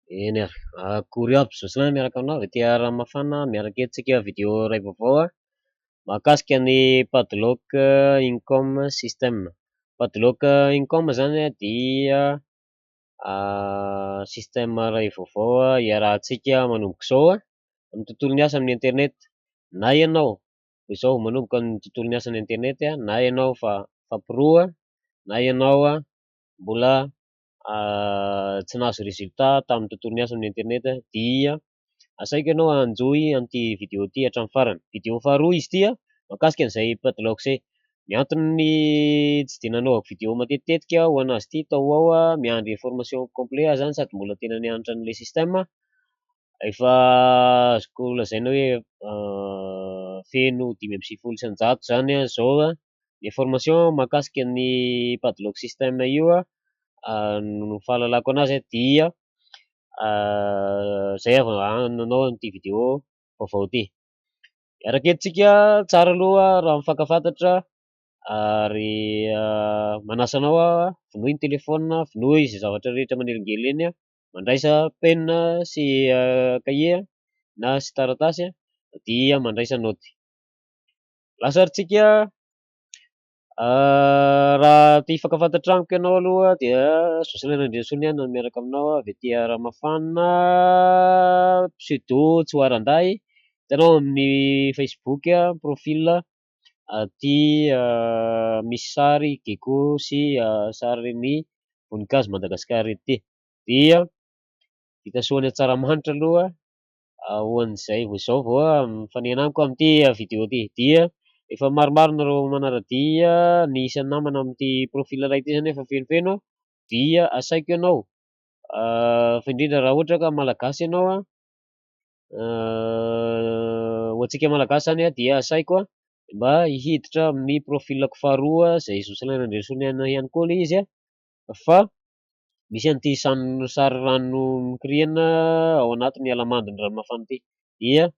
Eny ary, akory aby Jocelyn miaraka aminao avy aty Ranomafana, miaraka eto vidéo iray vaovao mahakasika ny Padlock Income system. Padlock Income zany dia système iray vaovao iarahantsika manomboka izao amin'ny tontolon'ny asa amin'ny internet. Na ianao izao manomboka ny tontolon'ny asa amin'ny internet, na ianao fa mpirò, na ianao mbola tsy nahazo résultat tamin'ny tontolon'ny asa amin'ny internet, dia asaiko ianao hanjoy an'ity vidéo ity hatramin'ny farany. Vidéo faharoa izy ity mahakasika an'izay padlock zay. Ny antony tsy dia nanaovako vidéo matetitetika ho anazy ity tao ao miandry information complet zany sady mbola tena nianatra an'ilay système. Efa azoko lazaina hoe feno 590 zany zao ny information mahakasika ny padlock system io no fahalalako anazy dia zay avy nanao an'ity vidéo vaovao ity. Miaraka etontsika tsara aloha raha mifankafantatra ary manasa anao vonoy ny telefônina, vonoy izay zavatra rehetra manelingelina eny, mandraisa penina sy kahie na sy taratasy dia mandraisa naoty. Lasarintsika raha tia hifankafantatra amiko ianao aloha dia Jocelyn Ndresony no miaraka aminao avy aty Ranomafana, pseudo tsy ho arandahy. Hitanao amin'ny Facebook profil aty misy sary gecko sy sary ny voninkazo Madagasikara ity, dia vita soa tsaramanitra aloha hoan'izay izao vao mifanena amiko amin'ity vidéo ity. Dia efa maromaro nareo manaradia ny isan'ny namana amin'ity profil iray ity zany efa fenofeno, dia asaiko ianao fa indrindra raha ohatra ka malagasy ianao ho antsika malagasy zany dia asaiko mba hihiditra amin'ny profilako faharoa izay Jocelyn Ndresony ihany koa ilay izy fa misy an'ity sary rano mikoriana ao anatin'ny alamandon'ny Ranomafana ity. Dia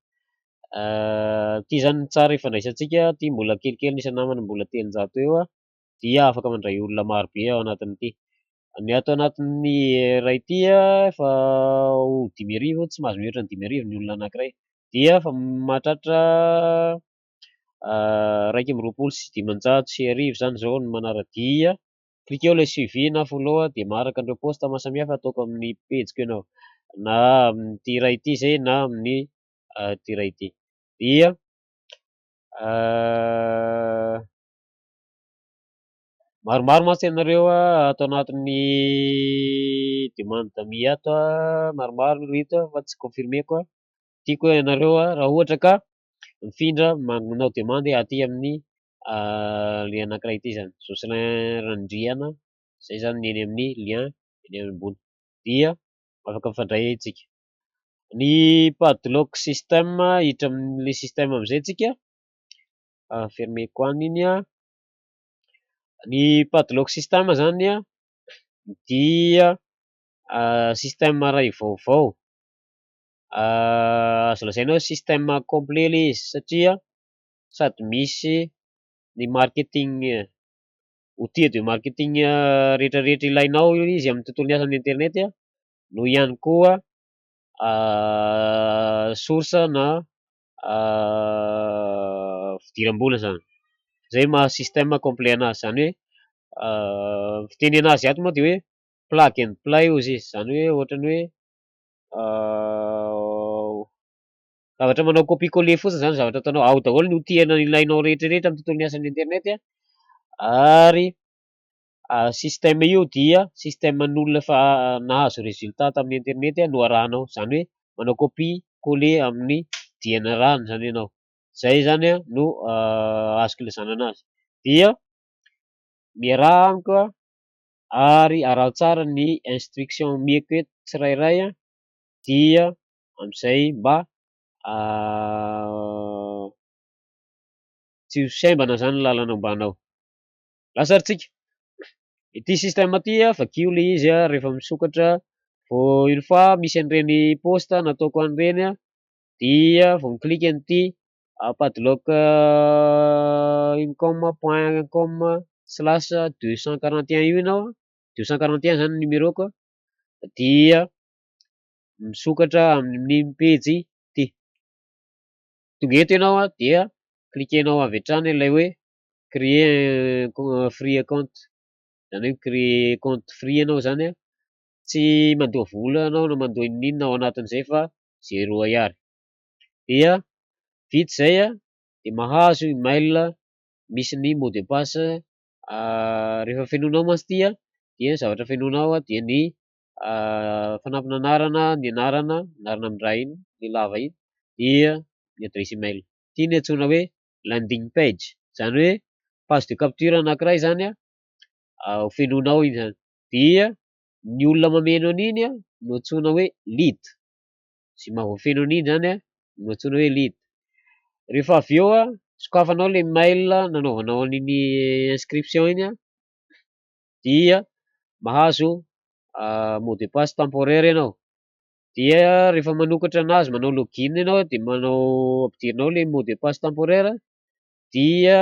ity zany tsara ifandraisantsika, ity mbola kelikely ny isan'ny namana, mbola 300 eo dia afaka mandray olona maro be ao anatin'ity. Ny ato anatin'ny ray ity efa ho 5,000, tsy mahazo mihoatra ny 5,000 ny olona anankiray, dia fa mahatratra 1,20 sy 500 zany no manaradia. Klikeo ilay suivi na follow dia maharaka an'ireo posta maro samihafa ataoko amin'ny page-ko ianao, na amin'ity ray ity zay na amin'ny ity ray ity. Dia maromaro mantsy ianareo ato anatin'ny demande d'amis ato, maromaro rito fa tsy confirmeko. Tiako ianareo raha ohatra ka mifindra manao demande aty amin'ny le anankiray ity zany, Jocelyn Randriana, zay zany eny amin'ny lien eny ambony, dia afaka mifandray tsika. Ny padlock system hiditra amin'ilay système amin'izay tsika fermeko any iny ny padlock system zany dia système iray vaovao, azo lazaina hoe système complet ilay izy satria sady misy ny marketing, outil de marketing rehetrarehetra ilainao izy amin'ny tontolon'ny asa amin'ny internet, no ihany koa source na fidiram-bola zany. Zay maha système complet anazy, zany hoe fiteny anazy ato moa dia hoe plug and play hozy izy, zany hoe ohatran'ny hoe zavatra manao copie coller fotsiny zany zavatra ataonao, ao daholo ny outil ilainao rehetrarehetra amin'ny tontolon'ny asa amin'ny internet, ary système io dia système n'olona efa nahazo résultat tamin'ny internet no arahanao, zany hoe manao copie coller amin'ny diana rahany zany ianao. Zay zany no azoko ilazana anazy. Dia miaraha amiko ary araho tsara ny instruction mieko eto tsirairay dia amin'izay mba tsy ho sembana zany ny lalana ombanao. Lasarintsika ity système ity vakio ilay izy rehefa misokatra, vao une fois misy an'ireny posta nataoko an'ireny dia vao miklika an'ity padlock income.com/241 io ianao, 241 zany numéroako, dia misokatra amin'ny page ty. Tonga eto ianao dia klikenao avy hatrany ilay hoe créer free account, zany hoe créer compte free ianao zany tsy mandoa vola ianao na mandoa inona ao anatin'izay fa 0 ariary. Dia vita zay de mahazo email misy ny mot de passe. Rehefa fenonao mantsy ty dia zavatra fenonao dia ny fanampina anarana, ny anarana miray iny, ny lava iny, dia ny adresy email. Ty ny antsoina hoe landing page, zany hoe page de capture anankiray zany ho fenonao iny zany. Dia ny olona mameno an'iny no antsoina hoe lead, sy maha voafeno an'iny zany no antsoina hoe lead. Rehefa avy eo sokafanao le mail nanaovanao an'iny inscription iny dia mahazo mot de passe temporaire ianao. Dia rehefa manokatra anazy manao login ianao dia manao ampidirinao le mot de passe temporaire dia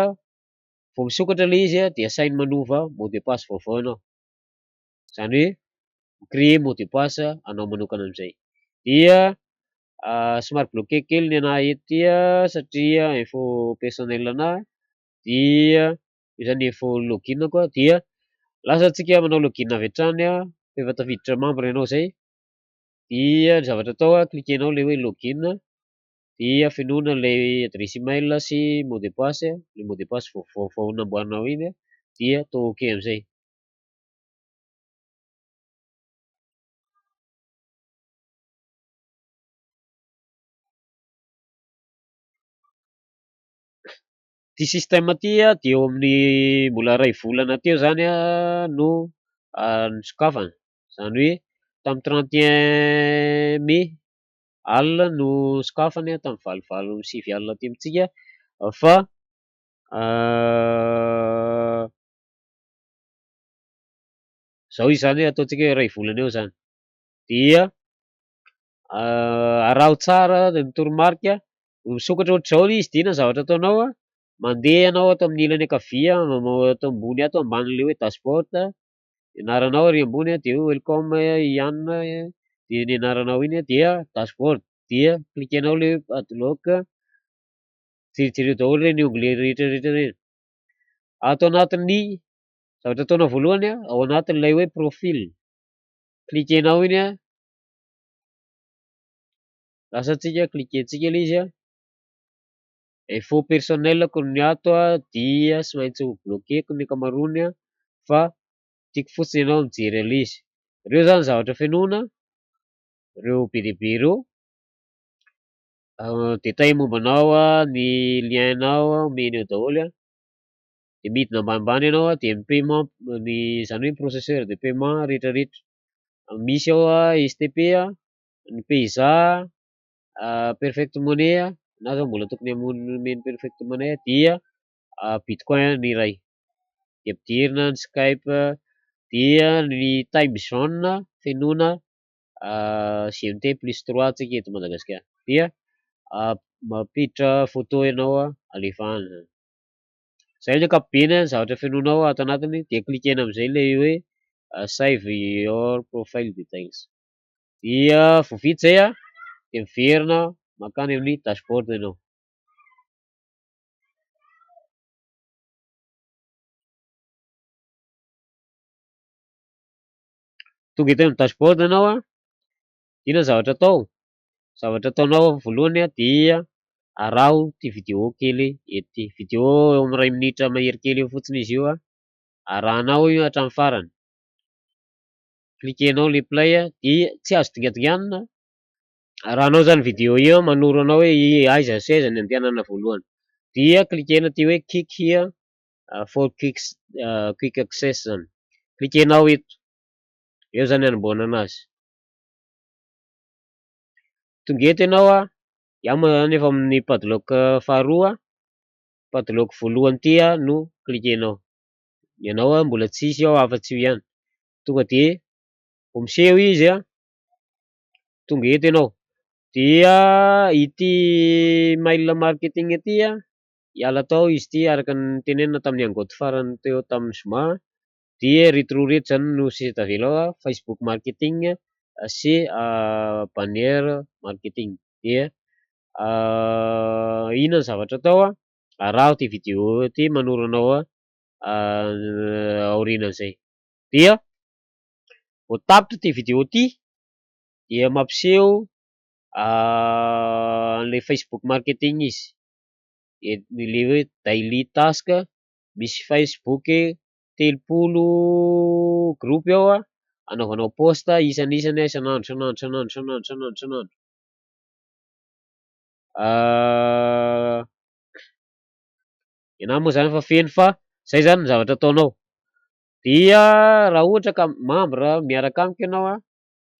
vao misokatra le izy dia sainy manova mot de passe vaovao ianao, zany hoe créer mot de passe anao manokana amin'izay. Dia somary bloqué kely ny anahy eto ty satria info personnel anahy, dia io zany info login ko dia lasa antsika manao login avy hatrany efa tafiditra membre ianao zay. Dia ny zavatra atao klikenao le hoe login dia fenona ilay adresy email sy mot de passe, le mot de passe vao namboarinao iny dia atao ok amin'izay. Ty système ty dia eo amin'ny mbola 2 volana teo zany no nisokafana, zany hoe tamin'ny 31 mai alina no sokafany tamin'ny valivalo amby sivy alina aty amintsika fa zao izy zany ataontsika hoe 2 volana eo zany. Dia araho tsara ny toromarika misokatra ohatr'izao izy dia inona ny zavatra ataonao mandeha ianao ato amin'ny ilany ankavia ato ambony ato ambanin'le hoe dashboard, anaranao ary ambony dia welcome Yann, dia ny anaranao iny dia dashboard, dia klikenao le hoe padlock, jerijereo daholo reny onglet rehetra reny. Ato anatin'ny zavatra ataonao voalohany ao anatin'ilay hoe profil, klikenao iny lasa antsika klikentsika ilay izy info personnel ko ny ato dia tsy maintsy ho bloquéko ny ankamaroany fa tiako fotsiny ianao mijery an'izy. Ireo zany zavatra fenona, ireo be dia be ireo, détail mombanao, ny lienao omeny eo daholo dia midina ambanimbany ianao dia ny paiement, ny zany hoe processeur de paiement rehetrarehetra misy ao STP, ny Payza, perfect money na zao mbola tokony hameno perfect money dia bitcoin ny iray, dia ampidirina ny Skype, dia ny time zone fenona GMT +3 tsika eto Madagasikara, dia mampiditra photo ianao alefahany zany. Zay ny ankapobeny zavatra fenonao ato anatiny dia klikena amin'izay ilay hoe save your profile details. Dia vao vita zay dia miverina makany amin'ny dashboard ianao. Tonga eto amin'ny dashboard ianao inona zavatra atao? Zavatra ataonao voalohany dia araho ty vidéo kely eto ty, vidéo eo amin'ny 2 minitra mahery kely eo fotsiny izy io arahanao io hatramin'ny farany, klikenao le play dia tsy azo dingadinganina, arahanao zany vidéo io manoro anao hoe aiza sy aiza ny andehanana voalohany, dia klikena ty hoe click here for quick access zany, klikenao eto, eo zany anombohana anazy. Tonga eto ianao iaho nefa amin'ny padlock faharoa, padlock voalohany ty no klikenao, ianao mbola tsisy ao afa-tsy io ihany. Tonga dia vao miseho izy tonga eto ianao dia ity mail marketing ity hiala tao izy ty araka ny tenenina tamin'ny angoto farany teo tamin'ny zoma, dia retro reto zany no sisa tavela ao Facebook marketing, sy bannière marketing. Dia inona ny zavatra atao raha ty vidéo ty manoro anao aorianan'izay. Dia vao tapitra ty vidéo ty dia mampiseho an'ilay Facebook marketing izy, le hoe daily task, misy Facebook 30 groupe ao anaovanao posta isan'isany isan'andro isan'andro isan'andro isan'andro isan'andro isan'andro. Ianao moa zany fa feno fa zay zany ny zavatra ataonao. Dia raha ohatra ka membre miaraka amiko ianao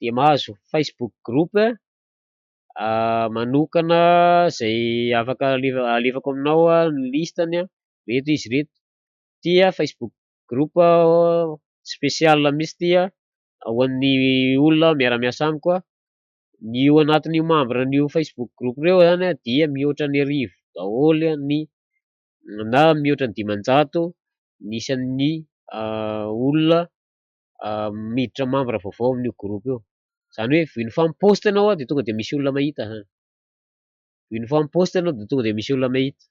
dia mahazo Facebook group manokana zay afaka alefako aminao ny listany reto izy reto. Tia Facebook group spécial misy tia ho an'ny olona miara-miasa amiko ny ao anatin'io membre n'io Facebook group reo zany dia mihoatra ny 1000 daholo ny na mihoatra ny 500 ny isan'ny olona miditra membre vaovao amin'io groupe io. Zany hoe vao ny miposta ianao dia tonga dia misy olona mahita zany. Vao ny miposta ianao dia tonga dia misy olona mahita.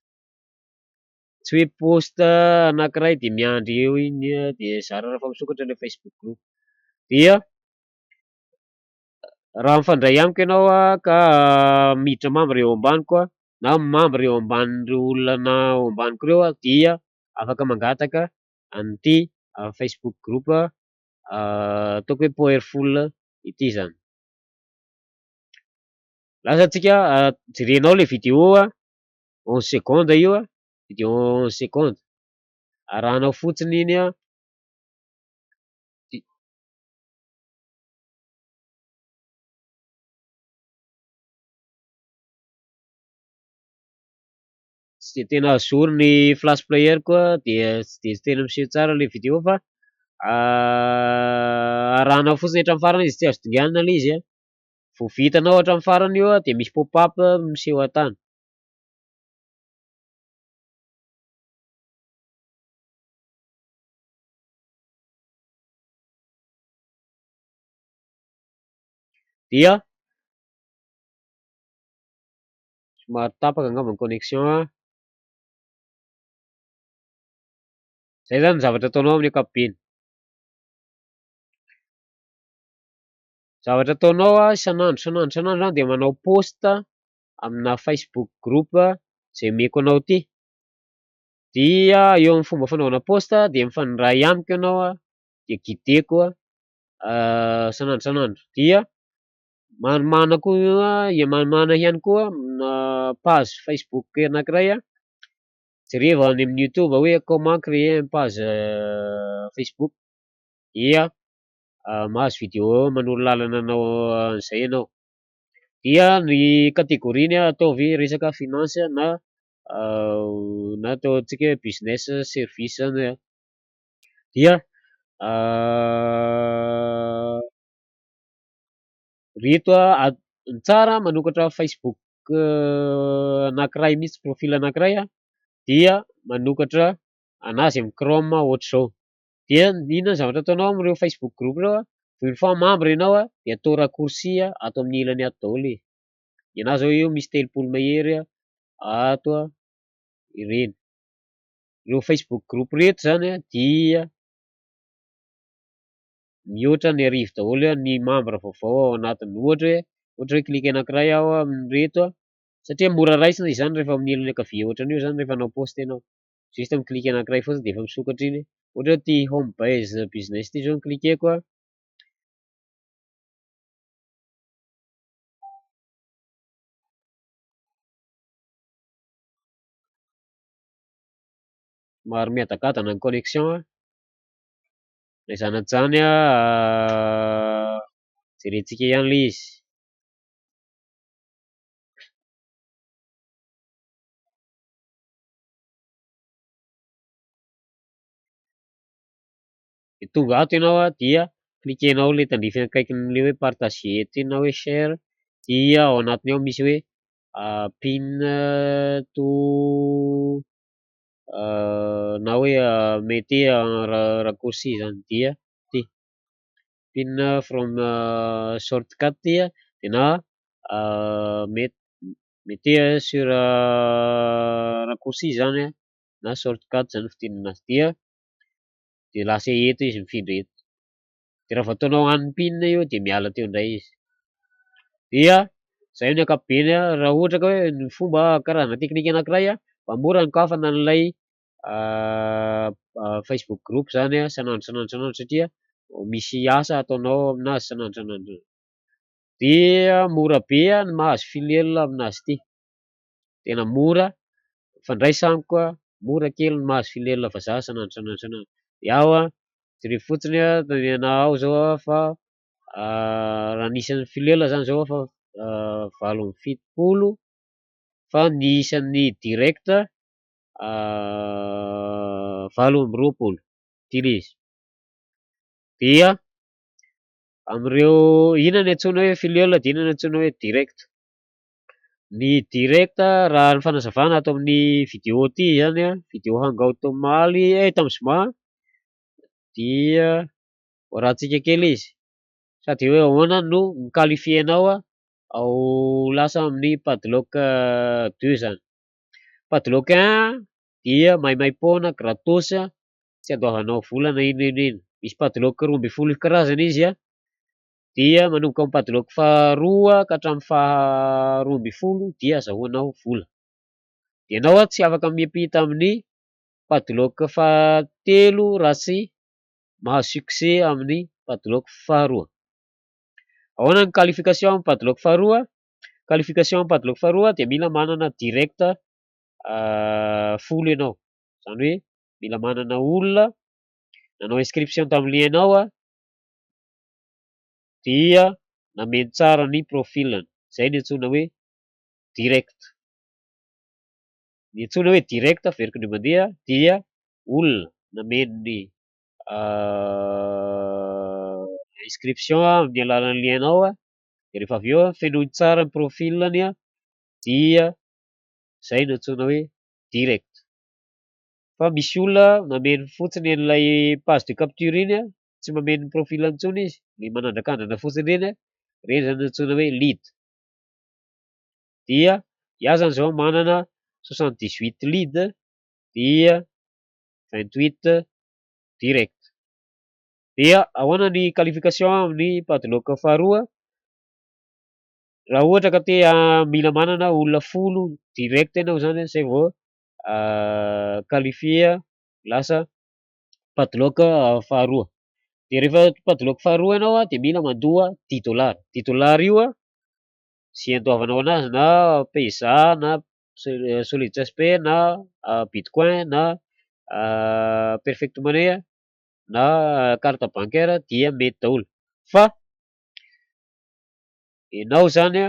Tsy hoe posta anankiray dia miandry eo iny dia zara rehefa misokatra ilay Facebook group. Dia raha mifandray amiko ianao ka miditra membre eo ambaniko na membre eo ambanin'ireo olona ao ambaniko ireo dia afaka mangataka an'ity Facebook group ataoko hoe powerful ity zany. Lasa antsika jerenao ilay vidéo 11 secondes io vidéo 11 secondes arahanao fotsiny iny tsy de tena zoro ny flash player koa dia tsy de tena miseho tsara ilay vidéo fa arahanao fotsiny hatramin'ny farany izy tsy azo dinganina ilay izy vao vitanao hatramin'ny farany io dia misy pop-up miseho an-tany. Dia somary tapaka angamba ny connexion zay zany ny zavatra ataonao amin'ny ankapobeny. Zavatra ataonao isan'andro isan'andro isan'andro dia manao posta amina Facebook group zay meko anao ty. Dia eo amin'ny fomba fanaovana posta dia mifandray amiko ianao dia gideko isan'andro isan'andro. Dia mana koa mana ihany koa page Facebook anankiray jereva any amin'ny YouTube hoe comment créer une page Facebook. Dia mahazo vidéo manoro lalana anao an'izay ianao. Dia ny kategoriany ataovy resaka finance na ataontsika hoe business service zany. Dia reto ny tsara manokatra Facebook anankiray mihitsy profil anankiray dia manokatra anazy amin'ny Chrome ohatr'izao. Dia inona ny zavatra ataonao amin'ireo Facebook group ireo rehefa membre ianao dia atao raccourci ato amin'ny ilany ato daholo izy. Ianao zao io misy 30 mahery ato ireny. Ireo Facebook group reto zany dia mihoatra ny 1000 daholo ny membre vaovao ao anatiny. Ohatra hoe clique anankiray aho amin'ireto satria mora raisina izany rehefa amin'ny ilany ankavia ohatran'io zany rehefa hanao posta ianao. Juste mi-clique anankiray fotsiny dia efa misokatra iny. Ohatra hoe ty home base business ty zao no cliqueko maro miadagadana ny connexion na zanajany jerentsika ihany ilay izy. Tonga ato ianao dia cliquenao ilay tandrifiny akaikin'ilay hoe partager ty na hoe share dia ao anatiny ao misy hoe pin to na hoe mettez raccourci zany dia ty. pin from shortcut dia na mettez sur raccourci zany na shortcut zany fitenina azy dia lasa eto izy mifindra eto. Dia raha vao ataonao any pin io dia miala teo indray izy. Dia zay ny ankapobeny raha ohatra ka hoe ny fomba karazana teknika anankiray mba mora anokafana an'ilay Facebook group zany sanandro satria misy asa ataonao aminazy sanandro. Dia mora be ny mahazo filelona aminazy ity. Tena mora fandraisako mora kely ny mahazo filelona fa za sanandro. Iaho jereo fotsiny tanenao zao fa raha nisy ny filelona zany zao fa 770 fa ny isan'ny direct 820 utilizy. Dia amin'ireo inona ny antsoina hoe filelona dia inona ny antsoina hoe direct. Ny direct raha ny fanazavana ato amin'ny vidéo ity zany vidéo hangout omaly tamizoma dia rahantsika kely izy sady hoe ahoana no miqualifienao ao lasa amin'ny padlock 2 zany. Padlock 1 dia maimaimpoana gratos tsy andoavanao volana inona. Misy padlock 12 karazana izy dia manomboka amin'ny padlock faharoa ka hatramin'ny faha 12 dia azahoanao vola. Dia ianao tsy afaka miampita amin'ny padlock fahatelo raha tsy mahazo succès amin'ny padlock faharoa. Ahoana ny qualification amin'ny padlock faharoa? Qualification amin'ny padlock faharoa dia mila manana direct folo ianao, zany hoe mila manana olona nanao inscription tamin'ilay ianao dia nameno tsara ny profilany. Zay ny antsoina hoe direct. Ny antsoina hoe direct averiko indray mandeha dia olona nameno ny inscription amin'ny alalan'ilay ianao dia rehefa avy eo fenoiny tsara ny profilany dia zay no antsoina hoe direct. Fa misy olona mameno fotsiny an'ilay page de capture iny tsy mameno ny profilany intsony izy, ny manandrakandrana fotsiny ireny zany no antsoina hoe lead. Dia iaho zany zao manana 78 lead dia 28 direct. Dia ahoana ny qualification amin'ny padlock faharoa? Raha ohatra ka te mila manana olona 10 direct ianao zany zay vao qualifié lasa padlock faharoa. Dia rehefa padlock faharoa ianao dia mila mandoa $10. $10 io sy andoavanao anazy na paysa na solid XP na bitcoin na perfect money na carte bancaire dia mety daholo. Fa ianao zany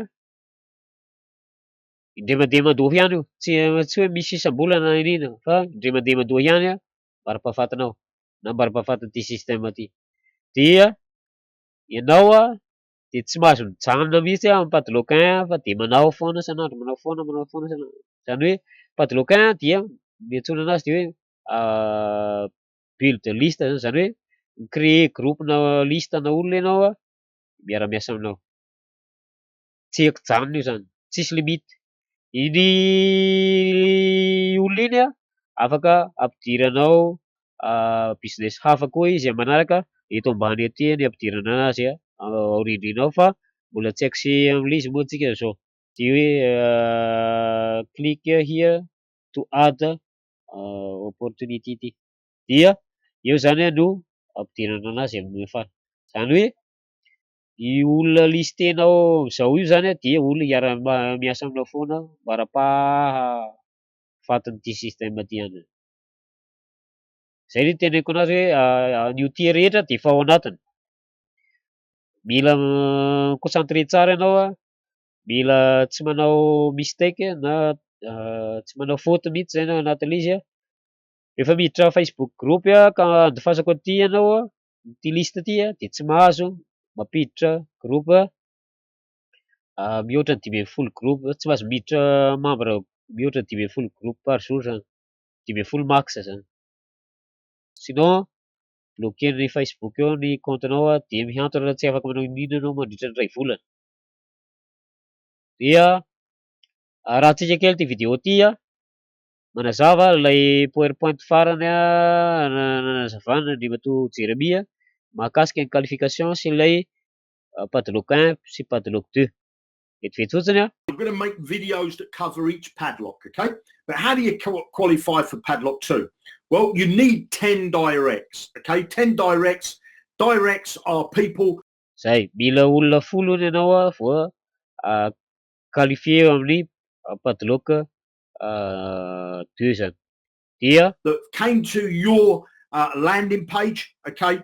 indray mandeha mandoa ihany io, tsy hoe misy isam-bolana inona fa indray mandeha mandoa ihany mari-pahafatinao na mari-pahafatin'ity système ity. Dia ianao dia tsy mahazo mijanona mihitsy amin'ny padlock 1 fa dia manao foana sanandro, manao foana sanandro. Zany hoe padlock 1 dia ny antsoina anazy dia hoe build list zany hoe mi-créer groupe na liste na olona ianao miara-miasa aminao. Tsy ampijanona io zany, tsisy limite. Iny olona iny afaka ampidiranao business hafa koa izy manaraka eto ambany aty ny ampidirana anazy aorindrinao fa mbola tsy accès amin'ilay izy moa antsika zao. Dia hoe click here to add opportunity ity. Dia eo zany no ampidirana anazy amin'ny afara. Zany hoe i olona listenao zao io zany dia olona miara-miasa aminao foana mara-pahafatin'ity système ity ihany. Zay ny teneniko anazy hoe ny outil rehetra dia efa ao anatiny. Mila concentré tsara ianao mila tsy manao mistake na tsy manao faute mihitsy zay ao anatin'izy. Rehefa miditra Facebook group ka andefasako aty ianao ity liste ity dia tsy mahazo mampiditra groupe mihoatra ny 500 groupe, tsy mahazo miditra membre mihoatra ny 500 groupe par jour zany, 500 max zany. Sinon bloquer ny Facebook eo ny compte-nao dia mihantona raha tsy afaka manao inona anao mandritra ny 2 volana. Dia raha antsika kely ty vidéo ty manazava ilay PowerPoint farany nanazavana ny matoa Jeremy mahakasika ny qualification sy ilay Padlock 1 sy Padlock 2. Vetivety fotsiny I'm going to make videos that cover each padlock, okay? But how do you qualify for padlock 2? Well, you need 10 directs, okay? 10 directs. Directs are people. Zay, mila olona 10 ianao vao qualifié amin'ny Padlock 2 zany. Dia that came to your landing page, okay?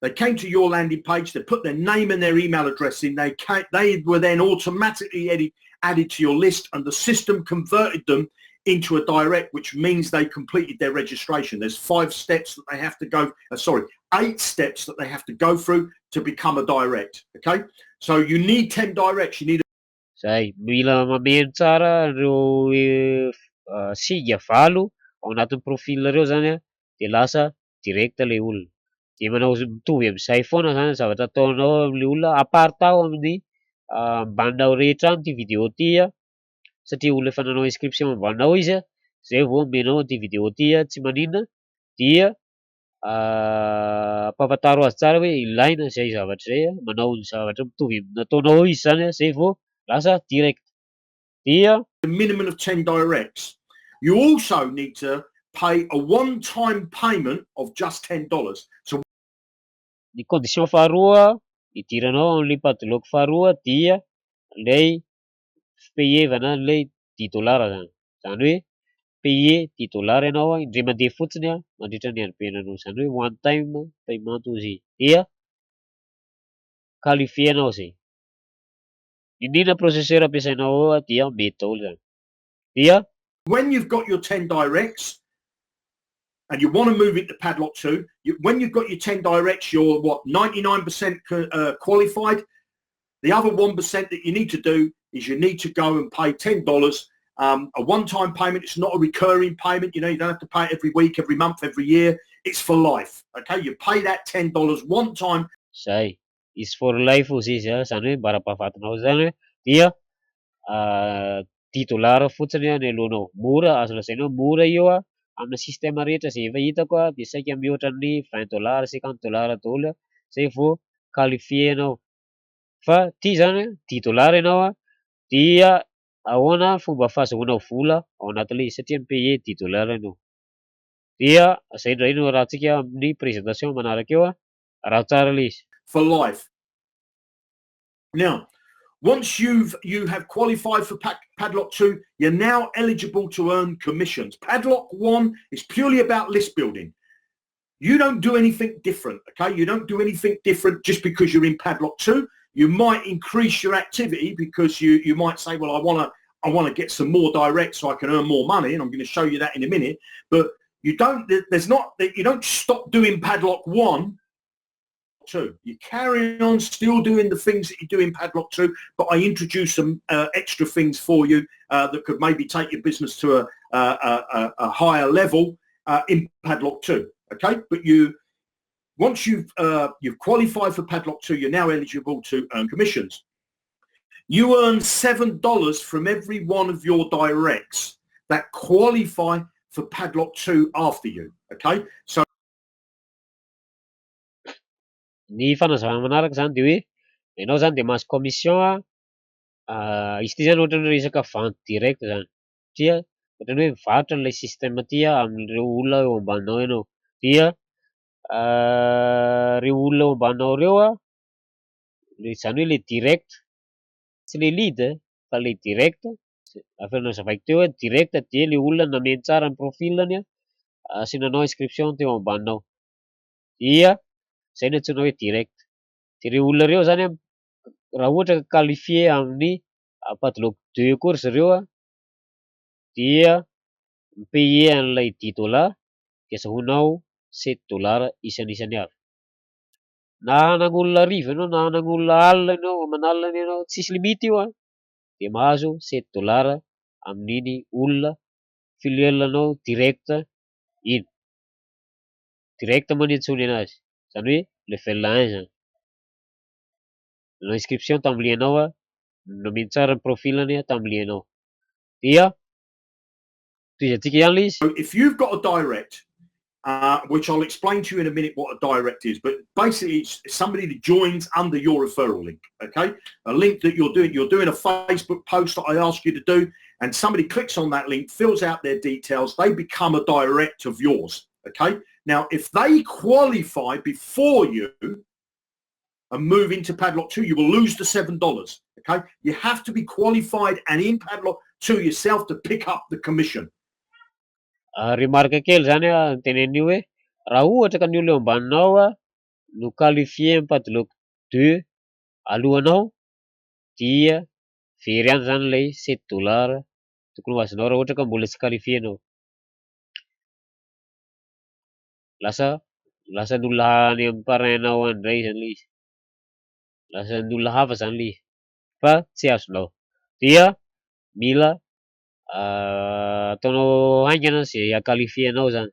They came to your landing page, they put their name and their email address in, they were then automatically added to your list, and the system converted them into a direct, which means they completed their registration. There's 5 steps that they have to go, 8 steps that they have to go through to become a direct, okay? So you need 10 directs, you need zay, mila mameno tsara ireo siga 10 ao anatin'ny profil-nareo zany de lasa direct le olona. De manao mitovy amin'izay foana zany zavatra ataonao amin'le olona, aparitaho amin'ny ambaninao rehetra any ty vidéo ty satria olona efa nanao inscription ambaninao izy zay vao menao ty vidéo ty tsy maninona dia ampahafantaro azy tsara hoe ilaina zay zavatra zay manao ny zavatra mitovy nataonao izy zany zay vao lasa direct. Dia a minimum of 10 directs. You also need to pay a one-time payment of just $10. So ny condition faharoa idiranao amin'ny Padlock faharoa dia ilay payevana ilay $10 zany. Zany hoe payer $10 ianao indray mandeha fotsiny mandritra ny hanobenanao, zany hoe one time paiement ozy. Dia qualifié anao zay. Indrindra processeur ampiasainao dia mety daholo zany. Dia when you've got your 10 directs and you want to move it to Padlock 2, when you've got your 10 directs, you're 99% qualified. The other 1% that you need to do is you need to go and pay $10, a one-time payment. It's not a recurring payment. You know, you don't have to pay it every week, every month, every year. It's for life. Okay, you pay that $10 one time. Zay, is for life ozy izy zany hoe mbara-pahafatinao zany dia $10 fotsiny ny alohanao. Mora, azo lazaina mora io amina système rehetra zay efa hitako de saika mihoatra ny $20, $50 daholo zay vao qualifié anao. Fa ty zany $10 ianao dia ahoana fomba fahazoanao vola ao anatin'ilay izy satria mi-payer $10 ianao. Dia zay indray no rahantsika amin'ny présentation manaraka eo raha tsara ilay izy. For life. Now, once you have qualified for Padlock 2, you're now eligible to earn commissions. Padlock 1 is purely about list building. You don't do anything different, okay? You don't do anything different just because you're in Padlock 2. You might increase your activity because you might say, well, I want to get some more direct so I can earn more money, and I'm going to show you that in a minute. But you don't stop doing Padlock 1. 2. You carry on still doing the things that you do in Padlock 2, but I introduce some extra things for you that could maybe take your business to a higher level in Padlock 2. Okay, but once you've qualified for Padlock 2, you're now eligible to earn commissions. You earn $7 from every one of your directs that qualify for Padlock 2 after you. Okay, so Ny fanazavana manaraka zany de hoe ianao zany de mahazo commission izy ty zany ohatran'ny resaka vente direct zany satria ohatran'ny hoe mivarotra n'ilay système ty amin'ireo olona eo ambaninao ianao. Dia reo olona eo ambaninao reo zany hoe le direct tsy le lead fa le direct efa nazavaiko teo hoe direct de le olona nameno tsara ny profilany sy nanao inscription teo ambaninao. Dia zay no antsoina hoe direct. De reo olona reo zany raha ohatra ka qualifié amin'ny Padlock 2 koa ry zareo dia mi-payer an'ilay $10 de azahoanao $7 isan'isany avy. Na hanan'olona 10 ianao na hanan'olona alina ianao manalina ianao tsisy limite io de mahazo $7 amin'iny olona filialanao direct iny. direct manitsony anazy, zany hoe level 1 zany. Nanao inscription tamin'ny lianao a, nomeny tsara ny profilany tamin'ny lianao. Dia toizatsika ihany ilay izy. So if you've got a direct, which I'll explain to you in a minute what a direct is, but basically it's somebody that joins under your referral link, okay? A link that you're doing a Facebook post that I ask you to do, and somebody clicks on that link, fills out their details, they become a direct of yours, okay? Now, if they qualify before you and move into Padlock 2, you will lose the $7, okay? You have to be qualified and in Padlock 2 yourself to pick up the commission. Remarque kely zany a tenen'io hoe raha ohatra ka ny olona eo ambaninao a no qualifié amin'ny Padlock 2 alohanao dia very any zany ilay $7 tokony ho azonao raha ohatra ka mbola tsy qualifié anao. Lasa ny olona any amin'ny parrain-nao andray zany ilay izy. Lasa ny olona hafa zany ilay izy fa tsy azonao. Dia mila ataonao haingana zay qualifié anao zany.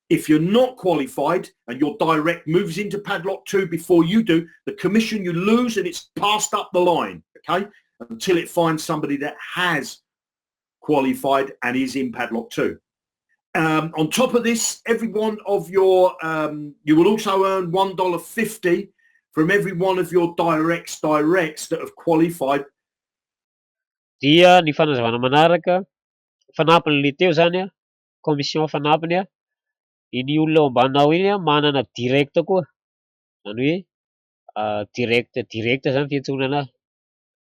If you're not qualified and your direct moves into Padlock 2 before you do, the commission you lose and it's passed up the line, okay, until it finds somebody that has qualified and is in Padlock 2. On top of this, every one of your, you will also earn $1.50 from every one of your directs that have qualified. Dia ny fanazavana manaraka, fanampiny le teo zany a, commission fanampiny a, iny olona ao ambaninao iny a manana direct koa. Zany hoe direct zany fiantsoana anazy.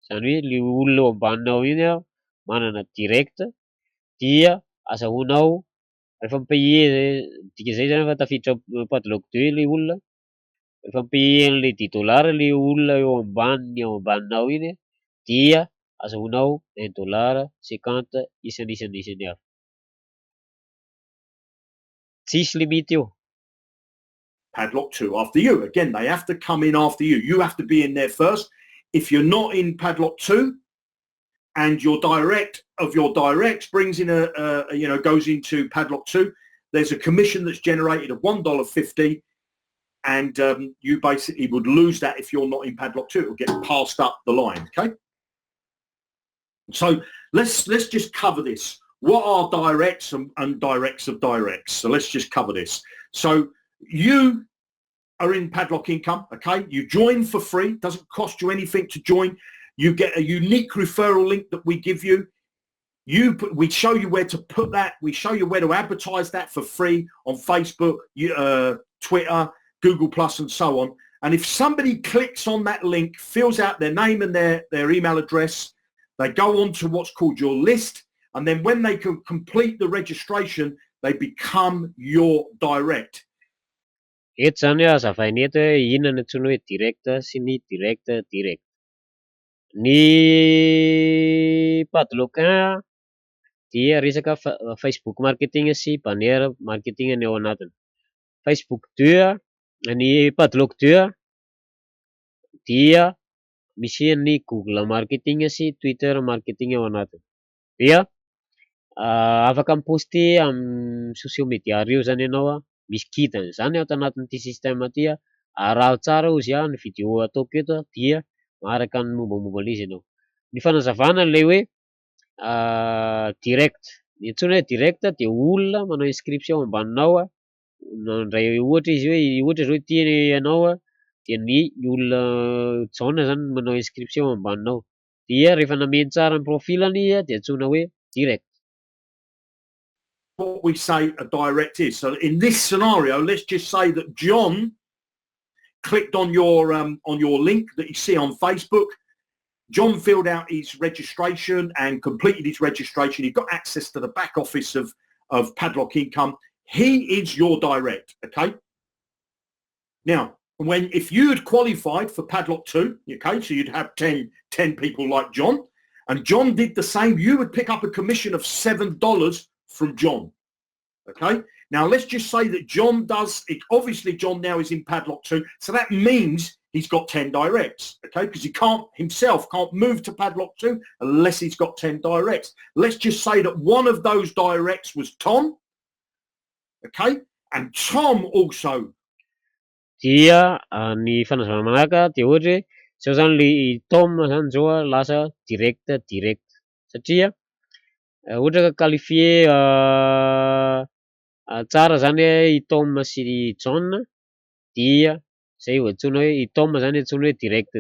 Zany hoe le olona ao ambaninao iny a manana direct dia azahoanao rehefa mi-payer dika zay zany fa tafiditra Padlock 2 le olona, rehefa mi-payer an'ilay $10 le olona eo ambaninao iny dia azahoanao $1.50 isan'isan'isany avy. Tsisy limite eo. Padlock 2 after you. Again, they have to come in after you. You have to be in there first. If you're not in Padlock 2 and your direct of your directs brings in goes into Padlock 2, there's a commission that's generated of $1.50, and you basically would lose that if you're not in Padlock 2. It will get passed up the line, okay? So let's just cover this. What are directs and directs of directs? So let's just cover this. So you are in Padlock Income, okay? You join for free. Doesn't cost you anything to join. You get a unique referral link that we give you. We show you where to put that. We show you where to advertise that for free on Facebook, Twitter, Google Plus, and so on. And if somebody clicks on that link, fills out their name and their email address, they go on to what's called your list. And then when they can complete the registration, they become your direct. Eto zany azavainy eto hoe inona ny antsoina hoe direct sy ny direct. Ny Padlock 1 dia resaka Facebook marketing sy banner marketing ny ao anatiny. Facebook 2, ny Padlock 2 dia misy ny Google marketing sy Twitter marketing ao anatiny. Dia afaka miposter amin'ny social media reo zany ianao a, misy kidany zany ao anatin'ity système ty a, araho tsara ozy a ny vidéo ataoko eto dia maharaka ny mombamomba an'izy ianao. Ny fanazavana ilay hoe direct, ny antsoina hoe direct dia olona manao inscription ambaninao a, nandray ohatra izy hoe ohatra zao ity ianao a, dia ny olona jaune zany manao inscription ambaninao, dia rehefa nameny tsara ny profilany dia antsoina hoe direct. What we say a direct is. So in this scenario, let's just say that John clicked on your link that you see on Facebook. John filled out his registration and completed his registration. He got access to the back office of Padlock Income. He is your direct, okay? Now, if you had qualified for Padlock 2, okay, so you'd have 10 people like John, and John did the same, you would pick up a commission of $7 from John, okay? Now, let's just say that John does it. Obviously, John now is in Padlock 2, so that means he's got 10 directs, okay? Because he can't move to Padlock 2 unless he's got 10 directs. Let's just say that one of those directs was Tom, okay? And Tom also. Dia ny fanazavana manaraka dia ohatra hoe zao zany le tom zany zao lasa direct satria ohatra ka qualifié tsara zany i tom sy i John dia zay ho antsoina hoe i tom zany antsoina hoe direct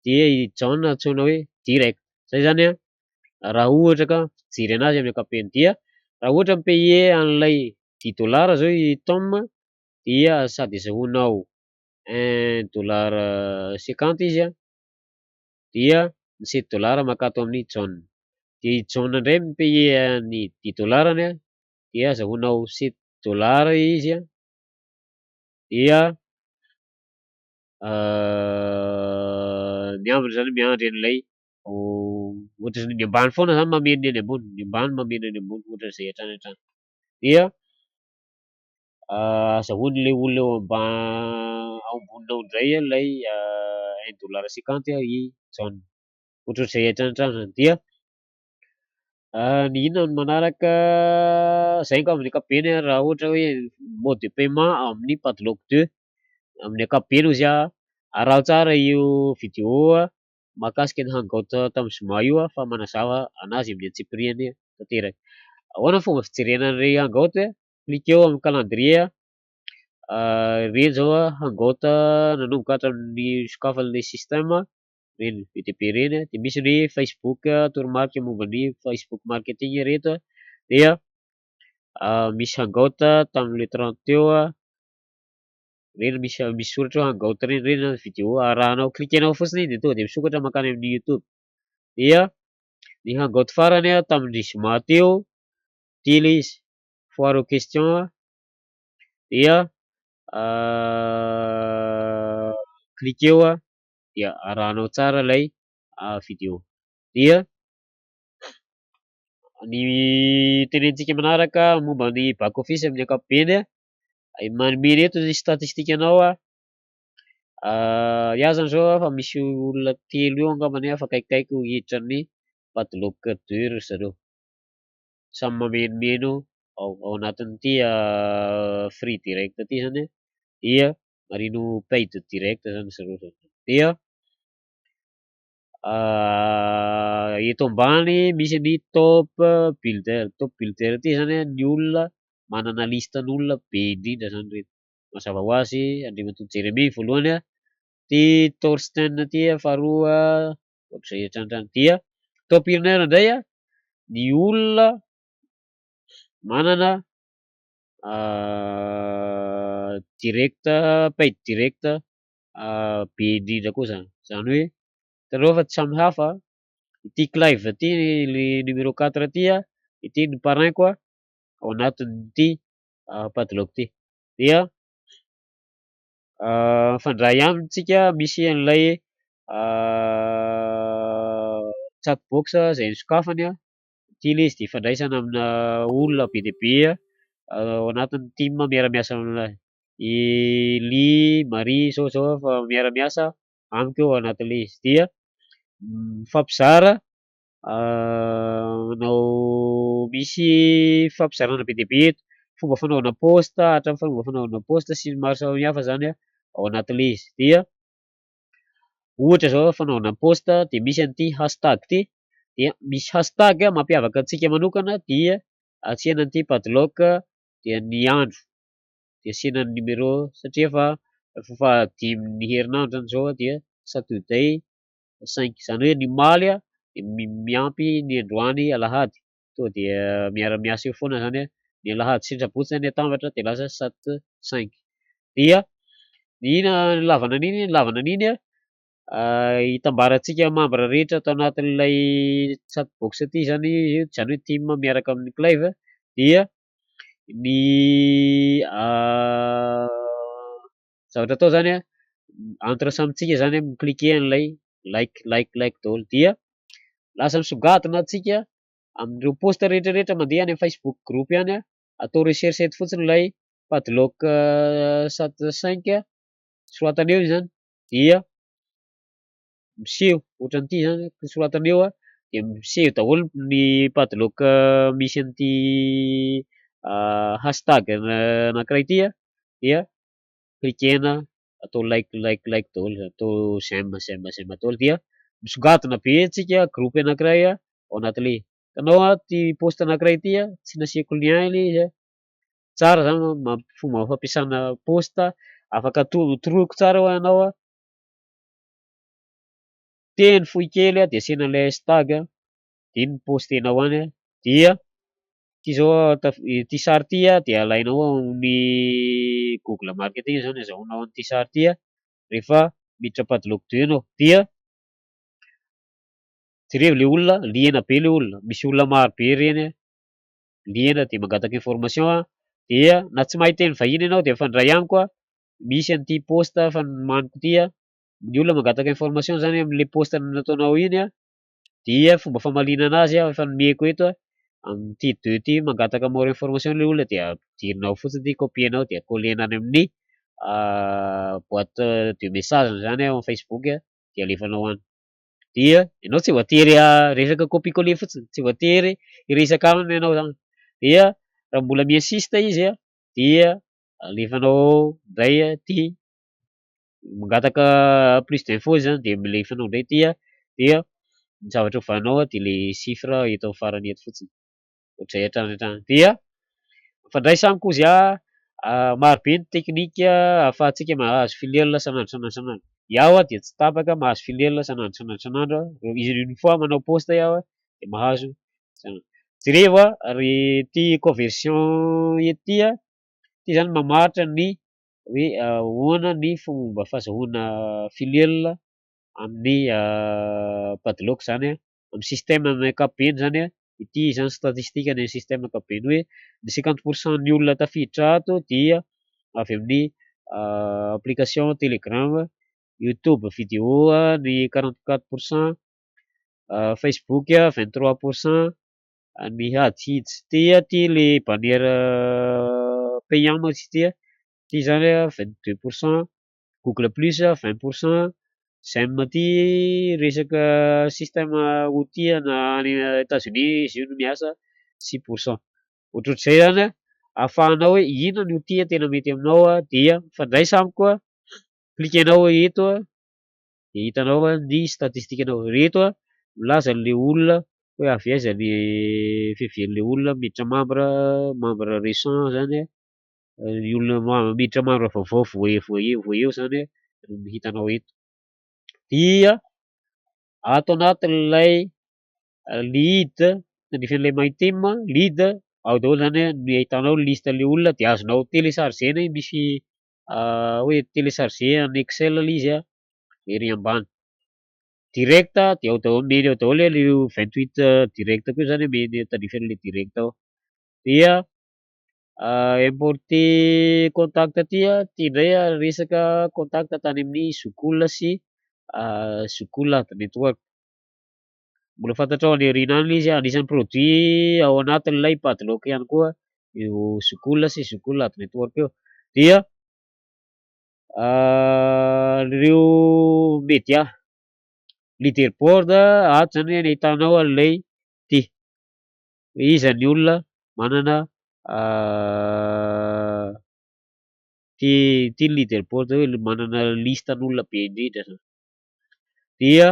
dia i John antsoina hoe direct. Zay zany raha ohatra ka fijery anazy amin'ny ankapobeny dia raha ohatra mi-payer an'ilay $10 zao i tom dia sady azahoanao $1.50 izy dia ny $7 makato amin'ny John. Dia i John indray mi-payer ny $10-ny dia azahoanao $7 izy dia ny ambiny zany miandry an'ilay ohatra ny ambany foana zany mameno ny ambony, ny ambany mameno ny ambony ohatra zay hatrany dia azahoan'ilay olona ao amboninao indray ilay $1.50 i John ohatr'izay hatrany zany dia ny inona no manaraka zay angamba amin'ny ankapobeny raha ohatra hoe mode de paiement amin'ny Padlock 2 amin'ny ankapobeny izy arao tsara io vidéo mahakasika ny hangout tamin'ny zoma io fa manazava anazy amin'ny antsipiriany tanteraka. Ahoana ny fomba fijerena an'ireny hangout cliquez eo amin'ny calendrier ireny zao hangout nanomboka hatramin'ny sokafan'ilay système reny be dia be reny dia misy ny Facebook toromarika momba ny Facebook marketing reto dia misy hangout tamin'ilay 30 teo reny misy soratra hoe hangout reny vidéo arahanao cliquenao fotsiny dia tonga dia misokatra mankany amin'ny YouTube dia ny hangout farany tamin'ny zoma teo telo izy foire aux questions dia cliquez eo dia arahanao tsara ilay vidéo dia ny tenenitsika manaraka momba ny back office amin'ny ankapobeny manome eto ny statistika anao iazany zao fa misy olona 3 eo angambany fa akaikikaiky ho hiditra ny Padlock 2 ry zareo samy mamenomeno ao anatin'ity free direct ty zany dia marino paid direct zany zareo dia eto ambany misy ny top builder ty zany ny olona manana listan'olona be indrindra zany reto mazava ho azy andriamatoa Jeremy voalohany ty Torsten ty faharoa ohatr'izay hatrany dia top earner indray ny olona manana direct paid direct be indrindra koa zany hoe hitanao fa tsy samy hafa ity clive ty le numéro 4 ty ity ny parrain-ko ao anatin'ity Padlock ty dia mifandray amintsika misy an'ilay chatbox zay nisokafany ity ilay izy dia ifandraisana amina olona be dia be ao anatin'ny team miara-miasa aminazy i Ly Marie zao fa miara-miasa amiko eo anatin'ilay izy dia mifampizara manao misy fampizarana be dia be eto fomba fanaovana posta hatramin'ny fomba fanaovana posta sy ny maro samihafa zany ao anatin'ilay izy dia ohatra zao fanaovana posta dia misy an'ity hashtag ty dia misy hashtag mampiavaka antsika manokana dia asiana an'ity Padlock dia ny andro dia asiana ny numéro satria fa efa 5 herinandro zany zao dia saturday 5 zany hoe ny maly miampy ny androany alahady to dia miara-miasa eo foana zany ny alahady sy ny sabotsy zany atambatra dia lasa 7-5 dia ina ny lavana an'iny hitambarantsika membre rehetra tao anatin'ilay chatbox ty zany hoe team miaraka amin'ny clive dia ny zavatra atao zany entre samitsika zany mi-cliquer an'ilay like daholo dia lasa misongadina atsika amin'ireo posta rehetrarehetra mandeha any amin'ny Facebook group any atao recherche eto fotsiny ilay Padlock 7-5 soratana eo zany dia miseho ohatran'ity zany soratana eo dia miseho daholo ny Padlock misy an'ity hashtag anankiray ity dia klikena atao like daholo, atao j'aime daholo dia misogatina be tsika groupe anankiray ao anatin'ilay hitanao ty poste anankiray ity tsy nasiako lien ilay izy tsara zany fomba fampiasana poste afaka toroiko tsara ho anao teny fohy kely de asiana ilay hashtag de iny postenao any dia ty zao ty sary ty de alainao amin'ny google marketing zany azahoanao an'ity sary ty rehefa miditra padlock 2 ianao dia jereo le olona liana be le olona misy olona maro be reny liana de mangataka information dia na tsy mahay teny vahiny ianao de mifandray amiko misy an'ity poste fa maniko ty ny olona mangataka information zany amin'le poste nataonao iny dia fomba famalina anazy efa nomeko eto amin'ity 2 ty mangataka mora information le olona dia ampidirinao fotsiny ty copienao de collena any amin'ny boîte de message zany amin'ny Facebook de alefanao any dia ianao tsy voatery resaka copie coller fotsiny tsy voatery hiresaka aminy ianao zany dia raha mbola mi-insiste izy dia alefanao indray ty mangataka plus d'info zany de alefanao indray ty dia ny zavatra hovaninao de le chiffre eto amin'ny farany eto fotsiny ohatray hatrany dia mifandraisa amiko izy maro be ny teknika ahafahantsika mahazo filiale sanandro iaho de tsy tapaka mahazo filiale sanandro izy une fois manao poste iaho de mahazo jereo ry ty conversion ety ty zany mamaritra ny hoe ahoana ny fomba fahazoana filiale amin'ny padlock zany amin'ny système amin'ny ankapobeny zany ity zany statistika ny système ankapobeny hoe ny 50% ny olona tafiditra ato dia avy amin'ny application telegram, youtube vidéo ny 44%, facebook 23%, ny ads ty le bannière payant moa izy ty zany 22%, google plus 20%, j'aime ty resaka système outil na any États-Unis izy io no miasa 6%. Ohatrohatr'izay zany ahafahanao hoe inona ny outil tena mety aminao dia mifandraisa amiko klikenao eto de hitanao ny statistikanao reto milaza le olona hoe avy aiza ny fiheveran'le olona miditra membre récent zany ny olona miditra membre vaovao voa eo zany no hitanao eto dia ato anatin'ilay lead tandrifan'ilay maintime lead ao daholo zany no ahitanao liste le olona de azonao télécharger misy hoe télécharger en excel le izy ery ambany direct de ao daholo meny ao daholo le 28 direct koa zany meny tandrifan'le direct ao dia importer contact ty indray resaka contact tany amin'ny zokola sy zokola network mbola fantatrao any aoriana any izy anisan'ny produit ao anatin'ilay padlock ihany koa io zokola sy zokola network io dia ireo media leaderboard ato zany ny ahitanao an'ilay ty iza ny olona manana ty leaderboard hoe manana listan'olona be indrindra zany dia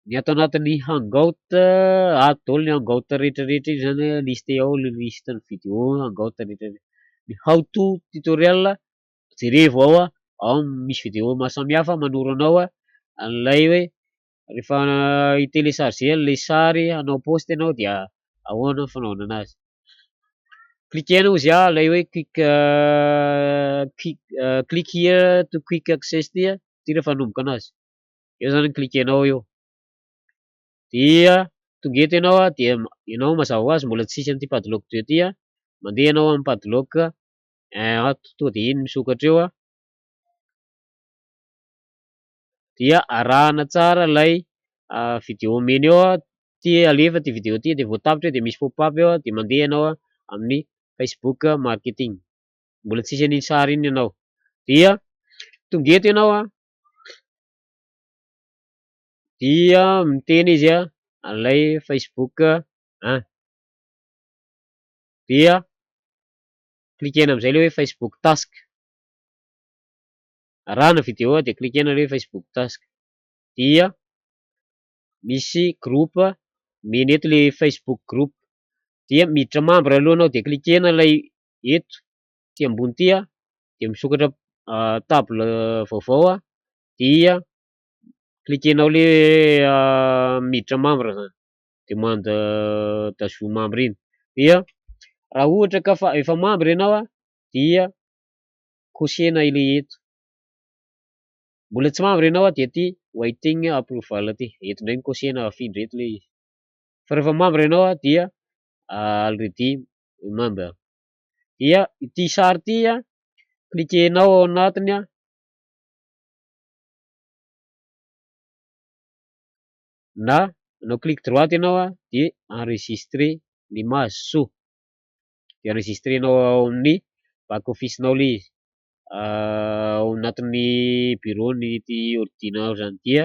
ny ato anatin'ny hangout ato daholo ny hangout rehetrarehetra iny zany liste ao le liste ny vidéo hangout rehetrarehetra ny how to tutorial jerevo ao misy vidéo maro samihafa manoro anao an'ilay hoe rehefa hi-télécharger le sary hanao poste ianao dia ahoana ny fanaovana anazy klikenao izy ilay hoe click here to quick access ty rehefa hanomboka anazy eo zany klikenao eo dia tonga eto ianao dia ianao mazava ho azy mbola tsisy an'ity padlock 2 ty mandeha ianao amin'ny padlock ato tonga de iny misokatra eo dia arahana tsara ilay vidéo meny eo ty alefa ty vidéo ty de voatapitra de misy pop-up eo de mandeha ianao amin'ny Facebook marketing mbola tsisy an'iny sary iny ianao dia tonga eto ianao dia miteny izy ilay Facebook dia klikena am'izay le hoe Facebook task, arahana video dia klikena le hoe Facebook task, dia misy groupe meny eto le Facebook group, dia miditra membre aloha anao dia klikena ilay eto ty ambony ty dia misokatra table vaovao dia klikenao le miditra membre zany, demande d'ajout membre iny, dia raha ohatra ka fa efa membre ianao dia kosehina ile eto, mbola tsy membre ianao dia ty waiting approval ty, eto ndray kosehina afindra eto le izy, fa rehefa membre ianao dia already membre, dia ity sary ty klikenao ao anatiny na anao clique droite ianao dia enregistrer l'image so, dia enregistrenao ao amin'ny back office-nao le izy, ao anatin'ny bureau-ny ty ordinao zany, dia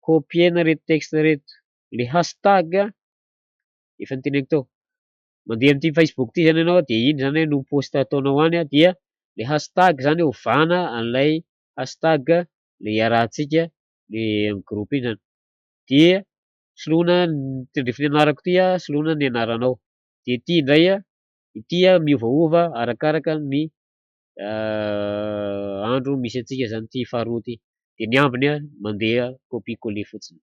copiena reto texte reto, le hashtag efa noteneniko tao, mandeha amin'ity Facebook ty zany ianao dia iny zany no poste ataonao any dia le hashtag zany ovana an'ilay hashtag le iarahantsika le amin'ny groupe iny zany, dia soloina tendrefiny anarako ty soloina ny anaranao, dia ity indray ity miovaova arakaraka ny andro misy antsika zany ty faharoa ty, dia ny ambiny mandeha copie coller fotsiny,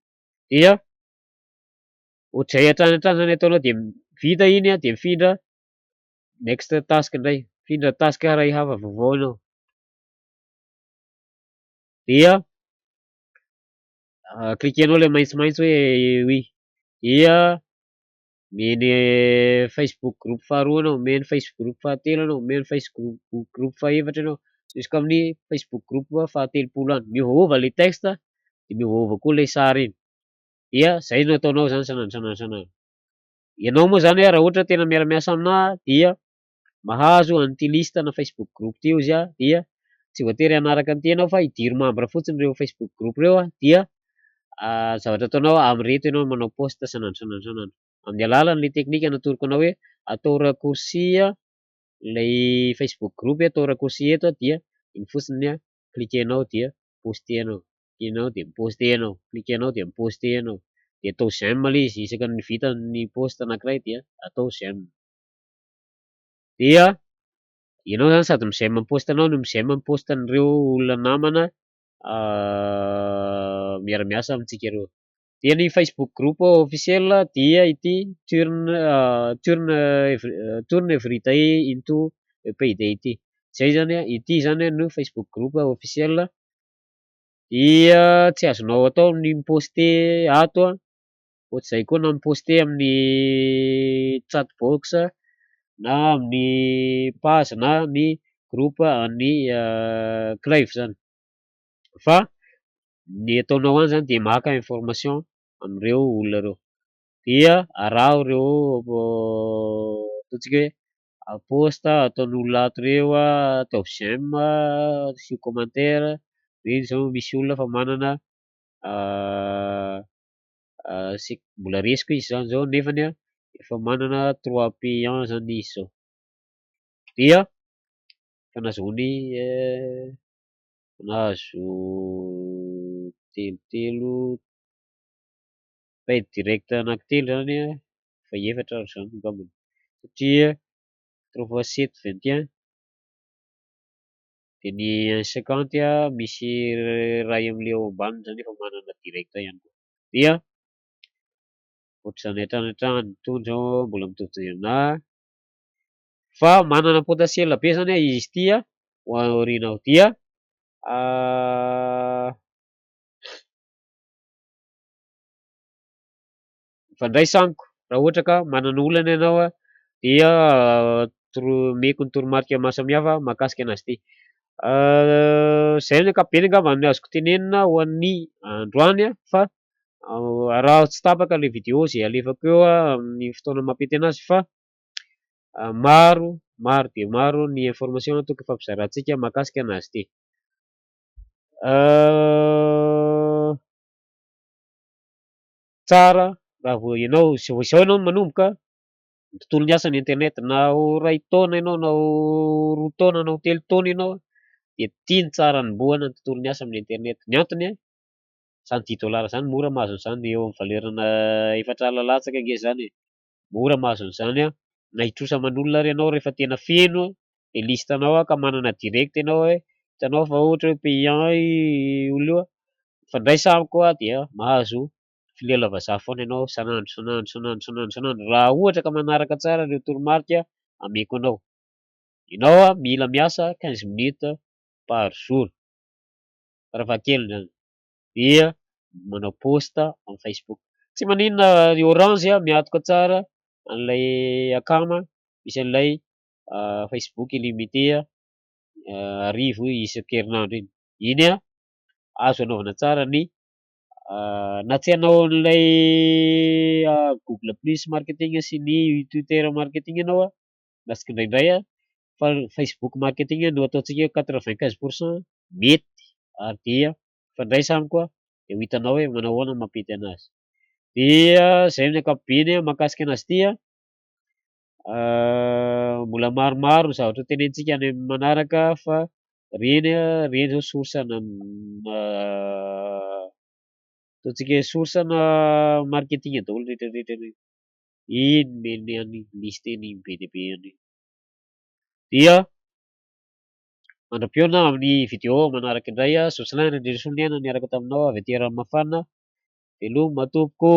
dia ohatr'izay hatrany hatrany zany ataonao dia vita iny dia mifindra next task indray, mifindra task iray hafa vaovao ianao, dia klikenao le maitsomaitso hoe oui, dia meny Facebook group faharoa anao, meny Facebook group fahatelo anao, meny Facebook group fahaefatra anao, juska amin'ny Facebook group fahatelopolo any, miovaova le texte dia miovaova koa le sary iny, dia zay no ataonao zany sanandro. Ianao moa zany raha ohatra tena miara-miasa aminahy dia mahazo an'ity lista na Facebook group ty izy dia tsy voatery hanaraka an'ity ianao fa hidiro membre fotsiny reo Facebook group reo dia zavatra ataonao amireto ianao manao poste sanandro, amin'ny alalan'le teknika natoroko anao hoe atao raccourci ilay Facebook group atao raccourci eto dia iny fotsiny klikenao dia postehanao, klikenao dia postehanao, klikenao dia postehanao, dia atao j'aime le izy isaka ny vita ny poste anankiray dia atao j'aime, dia ianao zany sady mi-j'aime ny postenao no mi-j'aime ny posten'ireo olona namana miara-miasa amintsika ireo, dia ny Facebook group officiel dia ity turn every day into payday ity, zay zany ity zany no Facebook group officiel, dia tsy azonao atao ny miposte ato ohatr'izay koa na miposte amin'ny chat box na amin'ny page na ny groupe ny clive zany, fa ny ataonao any zany dia maka information amin'ireo olona reo, dia araho ireo ataontsika hoe poste ataon'olona ato reo atao j'aime asio commentaire, reny zao misy olona fa manana mbola resiko izy zany zao nefany efa manana 3 payant zany izy zao, dia efa nahazoany nahazo telotelo paid direct anankitelo zany efa efatra ary zany angambany satria 3 fois 7 21, dia ny 150 misy ray amin'le ao ambaniny zany efa manana direct ihany koa, dia ohatr'izany hatrany tony zao mbola mitovy aminahy fa manana potentiel be zany izy ity ho aorianao, dia fandraisa amiko raha ohatra ka manana olana ianao dia meko ny toromarika maro samihafa mahakasika anazy ity, zay ny ankapobeny angamba no azoko tenenina ho an'ny androany fa raha tsy tapaka le video izay alefako eo amin'ny fotoana mampety anazy fa maro dia maro ny information tokony fampizarantsika mahakasika anazy ity, tsara raha vao ianao izao ianao no manomboka tontolo ny asan'ny internet na ho 2 taona ianao na ho 2 taona na ho 3 taona ianao dia tiany tsara ny boana ny tontolo ny asa amin'ny internet. Ny antony zany $10 zany mora mahazo an'izany eo amin'ny valerana 4 latsaka ange zany mora mahazo an'izany na hitrosa aman'olona ary ianao rehefa tena feno de listanao ka manana direct ianao hoe hitanao fa ohatra hoe payant olona io fa ndray samiko dia mahazo filela vazaha foana ianao sanandro raha ohatra ka manaraka tsara ireo toromarika ameko anao. Ianao mila miasa 15 minutes par jour farafahakeliny zany dia manao posta amin'ny Facebook tsy maninona ny orange miatoka tsara an'ilay akama misy an'ilay Facebook illimité arivo isan-kerinandro iny azo anaovana tsara ny na tsy hanao an'ilay Google plus marketing sy ny Twitter marketing ianao lasika indraindray fa Facebook marketing no ataontsika 95% mety ary dia fa ndray samiko dia ho hitanao hoe manao ahoana mampety anazy dia zay amin'ny ankapobeny mahakasika anazy ity mbola maromaro ny zavatra tenentsika any amin'ny manaraka fa reny zao source ataontsika source na marketing daholo rehetrarehetra reny iny any liste eny be dia be any dia mandram-piona amin'ny vidéo manaraka indray Jocelyn Ndresoloniana niaraka taminao avy aty Ranomafana veloma tompoko.